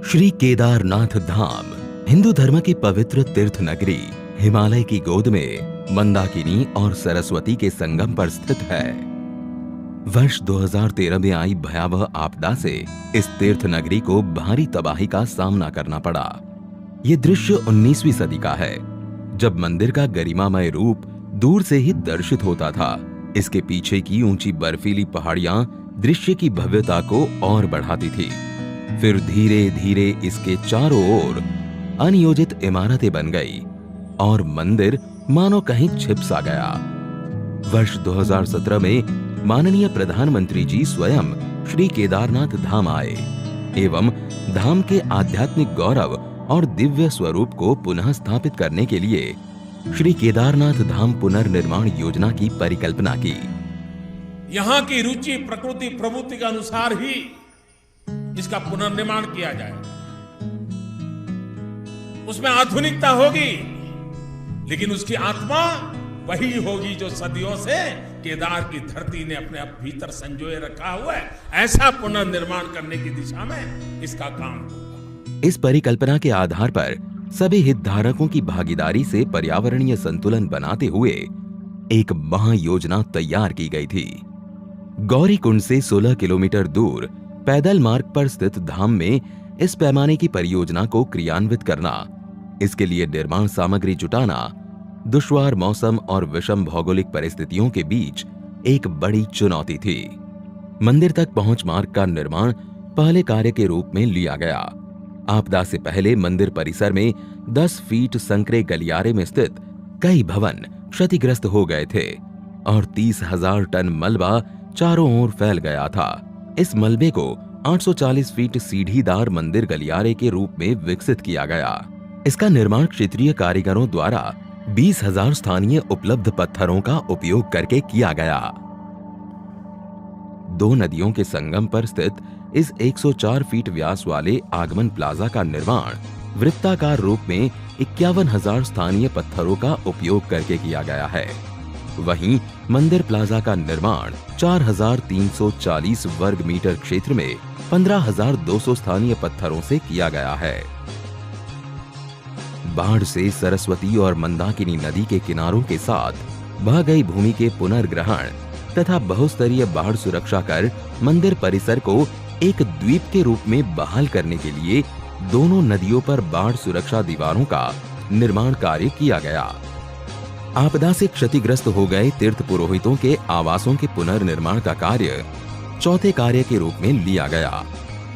श्री केदारनाथ धाम हिंदू धर्म की पवित्र तीर्थ नगरी हिमालय की गोद में मंदाकिनी और सरस्वती के संगम पर स्थित है। वर्ष 2013 में आई भयावह आपदा से इस तीर्थ नगरी को भारी तबाही का सामना करना पड़ा। ये दृश्य 19वीं सदी का है, जब मंदिर का गरिमामय रूप दूर से ही दर्शित होता था। इसके पीछे की ऊंची बर्फीली पहाड़ियां दृश्य की भव्यता को और बढ़ाती थी। फिर धीरे धीरे इसके चारों ओर अनियोजित इमारतें बन गई और मंदिर मानो कहीं छिप सा गया। वर्ष 2017 में माननीय प्रधानमंत्री जी स्वयं श्री केदारनाथ धाम आए एवं धाम के आध्यात्मिक गौरव और दिव्य स्वरूप को पुनः स्थापित करने के लिए श्री केदारनाथ धाम पुनर्निर्माण योजना की परिकल्पना की। यहाँ की रुचि प्रकृति प्रवृत्ति के अनुसार ही इसका पुनर्निर्माण किया जाए। उसमें आधुनिकता होगी, लेकिन उसकी आत्मा वही होगी जो सदियों से केदार की धरती ने अपने भीतर संजोए रखा हुआ है। ऐसा पुनर्निर्माण करने की दिशा में इसका काम होगा। इस परिकल्पना के आधार पर सभी हितधारकों की भागीदारी से पर्यावरणीय संतुलन बनाते हुए एक महायोजना तैयार की गई थी। गौरीकुंड से 16 किलोमीटर दूर पैदल मार्ग पर स्थित धाम में इस पैमाने की परियोजना को क्रियान्वित करना, इसके लिए निर्माण सामग्री जुटाना, दुश्वार मौसम और विषम भौगोलिक परिस्थितियों के बीच एक बड़ी चुनौती थी। मंदिर तक पहुंच मार्ग का निर्माण पहले कार्य के रूप में लिया गया। आपदा से पहले मंदिर परिसर में 10 फीट संकरे गलियारे में स्थित कई भवन क्षतिग्रस्त हो गए थे और 30,000 टन मलबा चारों ओर फैल गया था। इस मलबे को 840 फीट सीढ़ीदार मंदिर गलियारे के रूप में विकसित किया गया। इसका निर्माण क्षेत्रीय कारीगरों द्वारा 20,000 स्थानीय उपलब्ध पत्थरों का उपयोग करके किया गया। 2 नदियों के संगम पर स्थित इस 104 फीट व्यास वाले आगमन प्लाजा का निर्माण वृत्ताकार रूप में 51,000 स्थानीय पत्थरों का उपयोग करके किया गया है। वहीं मंदिर प्लाजा का निर्माण 4,340 वर्ग मीटर क्षेत्र में 15,200 स्थानीय पत्थरों से किया गया है। बाढ़ से सरस्वती और मंदाकिनी नदी के किनारों के साथ बह गई भूमि के पुनर्ग्रहण तथा बहुस्तरीय बाढ़ सुरक्षा कर मंदिर परिसर को एक द्वीप के रूप में बहाल करने के लिए दोनों नदियों पर बाढ़ सुरक्षा दीवारों का निर्माण कार्य किया गया। आपदा से क्षतिग्रस्त हो गए तीर्थ पुरोहितों के आवासों के पुनर्निर्माण का कार्य चौथे कार्य के रूप में लिया गया।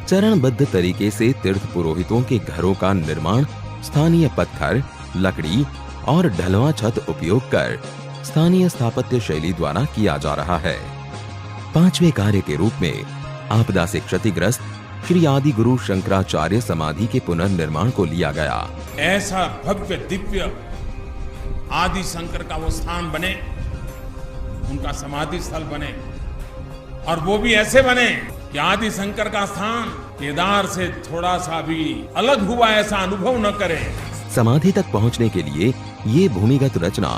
चरणबद्ध तरीके से तीर्थ पुरोहितों के घरों का निर्माण स्थानीय पत्थर, लकड़ी और ढलवां छत उपयोग कर स्थानीय स्थापत्य शैली द्वारा किया जा रहा है। 5वें कार्य के रूप में आपदा से क्षतिग्रस्त श्री आदि गुरु शंकराचार्य समाधि के पुनर्निर्माण को लिया गया। ऐसा भव्य दिव्य आदि शंकर का वो स्थान बने, उनका समाधि स्थल बने, और वो भी ऐसे बने कि आदि शंकर का स्थान केदार से थोड़ा सा भी अलग हुआ ऐसा अनुभव न करे। समाधि तक पहुंचने के लिए ये भूमिगत रचना,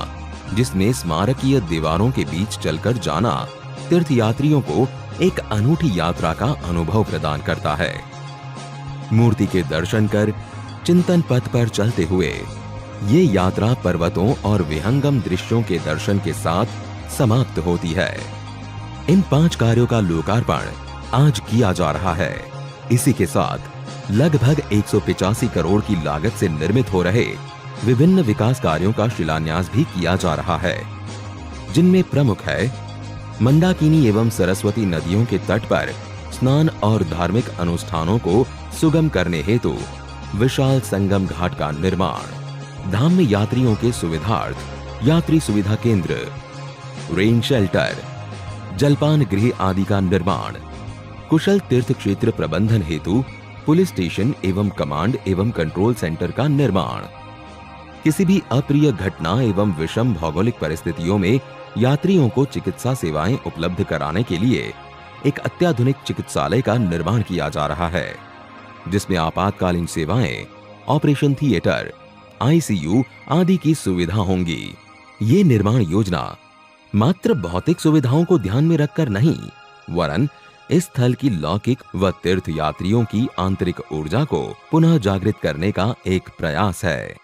जिसमें स्मारकीय दीवारों के बीच चलकर जाना तीर्थयात्रियों को एक अनूठी यात्रा का अनुभव प्रदान करता है। मूर्ति के दर्शन कर चिंतन पथ पर चलते हुए ये यात्रा पर्वतों और विहंगम दृश्यों के दर्शन के साथ समाप्त होती है। इन 5 कार्यों का लोकार्पण आज किया जा रहा है। इसी के साथ लगभग 185 करोड़ की लागत से निर्मित हो रहे विभिन्न विकास कार्यों का शिलान्यास भी किया जा रहा है, जिनमें प्रमुख है मंदाकिनी एवं सरस्वती नदियों के तट पर स्नान और धार्मिक अनुष्ठानों को सुगम करने हेतु विशाल संगम घाट का निर्माण, धाम में यात्रियों के सुविधार्थ यात्री सुविधा केंद्र, रेन शेल्टर, जलपान गृह आदि का निर्माण, कुशल तीर्थ क्षेत्र प्रबंधन हेतु पुलिस स्टेशन एवं कमांड एवं कंट्रोल सेंटर का निर्माण, किसी भी अप्रिय घटना एवं विषम भौगोलिक परिस्थितियों में यात्रियों को चिकित्सा सेवाएं उपलब्ध कराने के लिए एक अत्याधुनिक चिकित्सालय का निर्माण किया जा रहा है, जिसमें आपातकालीन सेवाएं, ऑपरेशन थिएटर, ICU आदि की सुविधा होंगी। ये निर्माण योजना मात्र भौतिक सुविधाओं को ध्यान में रखकर नहीं, वरन इस स्थल की लौकिक व तीर्थ यात्रियों की आंतरिक ऊर्जा को पुनः जागृत करने का एक प्रयास है।